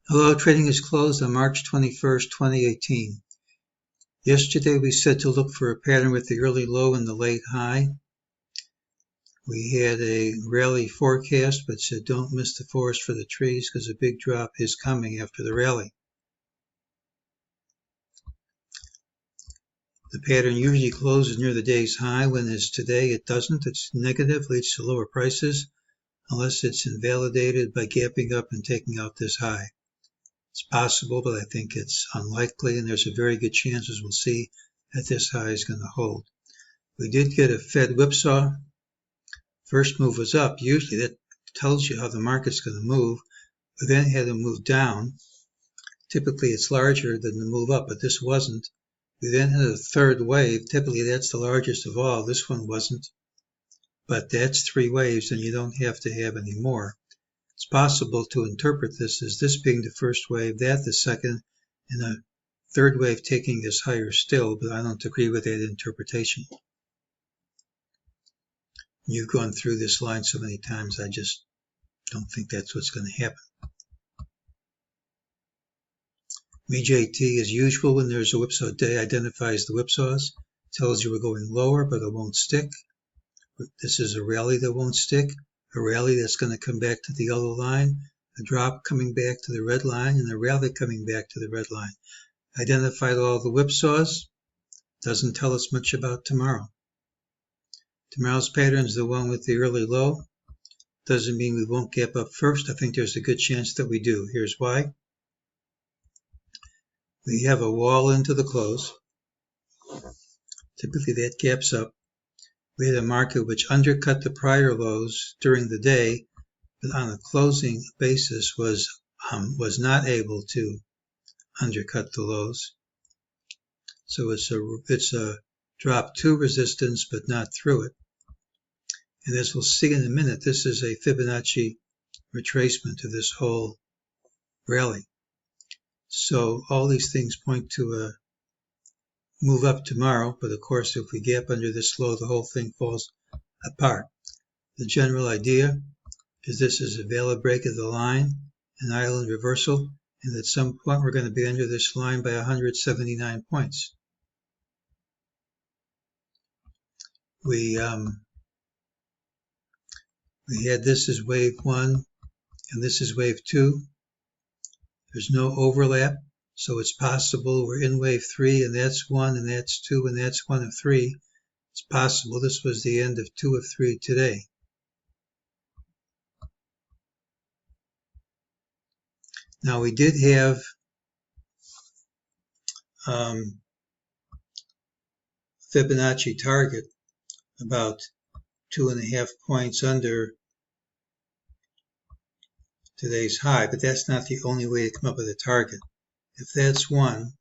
Hello, trading is closed on March 21st, 2018. Yesterday we said to look for a pattern with the early low and the late high. We had a rally forecast but said don't miss the forest for the trees because a big drop is coming after the rally. The pattern usually closes near the day's high. When as today it doesn't. It's negative, leads to lower prices unless it's invalidated by gapping up and taking out this high. It's possible, but I think it's unlikely, and there's a very good chance, as we'll see, that this high is going to hold. We did get a Fed whipsaw. First move was up. Usually that tells you how the market's going to move. We then had a move down. Typically it's larger than the move up, but this wasn't. We then had a third wave. Typically that's the largest of all. This one wasn't. But that's three waves, and you don't have to have any more. It's possible to interpret this as this being the first wave, that the second, and a third wave taking us higher still, but I don't agree with that interpretation. You've gone through this line so many times, I just don't think that's what's going to happen. MEJT, as usual, when there's a whipsaw day, identifies the whipsaws, tells you we're going lower, but it won't stick. This is a rally that won't stick. A rally that's going to come back to the yellow line, a drop coming back to the red line, and a rally coming back to the red line. Identified all the whipsaws. Doesn't tell us much about tomorrow. Tomorrow's pattern is the one with the early low. Doesn't mean we won't gap up first. I think there's a good chance that we do. Here's why. We have a wall into the close. Typically that gaps up. We had a market which undercut the prior lows during the day, but on a closing basis was not able to undercut the lows. So it's a drop to resistance, but not through it. And as we'll see in a minute, this is a Fibonacci retracement of this whole rally. So all these things point to a move up tomorrow, but of course if we gap under this low, the whole thing falls apart. The general idea is this is a valid break of the line, an island reversal, and at some point we're going to be under this line by 179 points. We had this as wave 1 and this is wave 2. There's no overlap, so it's possible we're in wave 3 and that's 1 and that's 2 and that's 1 of 3. It's possible this was the end of 2 of 3 today. Now we did have Fibonacci target about 2.5 points under today's high, but that's not the only way to come up with a target. If that's 1,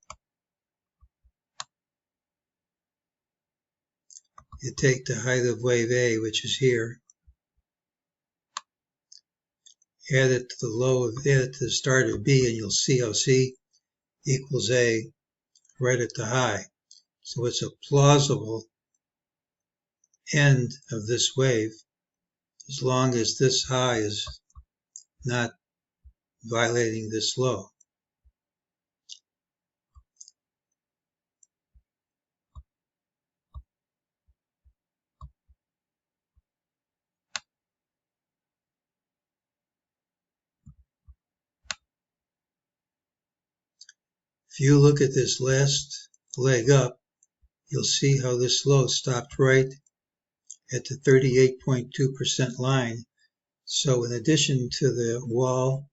you take the height of wave A, which is here, add it to the low of, add it to the start of B, and you'll see how C equals A right at the high. So it's a plausible end of this wave as long as this high is not violating this low. If you look at this last leg up, you'll see how this low stopped right at the 38.2% line. So in addition to the wall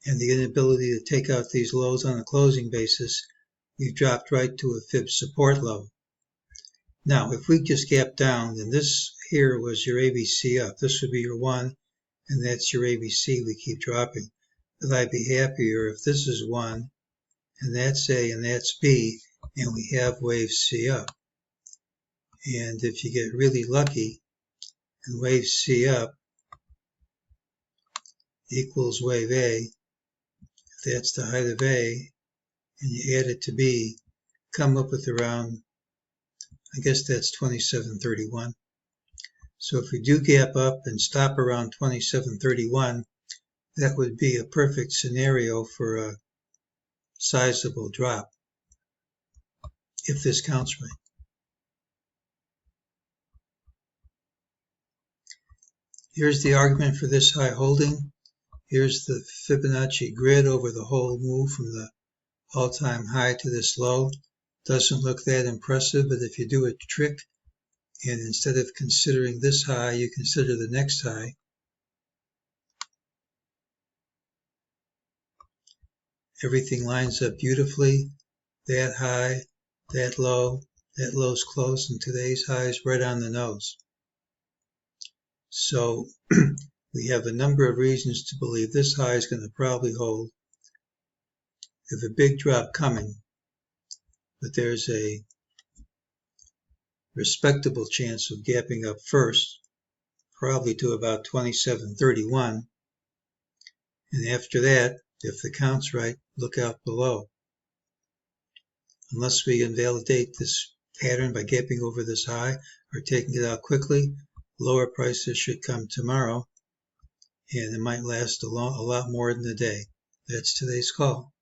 and the inability to take out these lows on a closing basis, we've dropped right to a fib support level. Now, if we just gap down, then this here was your ABC up. This would be your 1, and that's your ABC. We keep dropping. But I'd be happier if this is 1, and that's A, and that's B, and we have wave C up. And if you get really lucky, and wave C up equals wave A, if that's the height of A, and you add it to B, come up with around, I guess that's 2731. So if we do gap up and stop around 2731, That would be a perfect scenario for a sizable drop, if this counts right. Here's the argument for this high holding. Here's the Fibonacci grid over the whole move from the all-time high to this low. Doesn't look that impressive, but if you do a trick and instead of considering this high, you consider the next high, everything lines up beautifully. That high, that low's close, and today's high is right on the nose. So we have a number of reasons to believe this high is going to probably hold. We have a big drop coming, but there's a respectable chance of gapping up first, probably to about 27.31. And after that, if the count's right, look out below. Unless we invalidate this pattern by gapping over this high or taking it out quickly, lower prices should come tomorrow, and it might last a lot more than a day. That's today's call.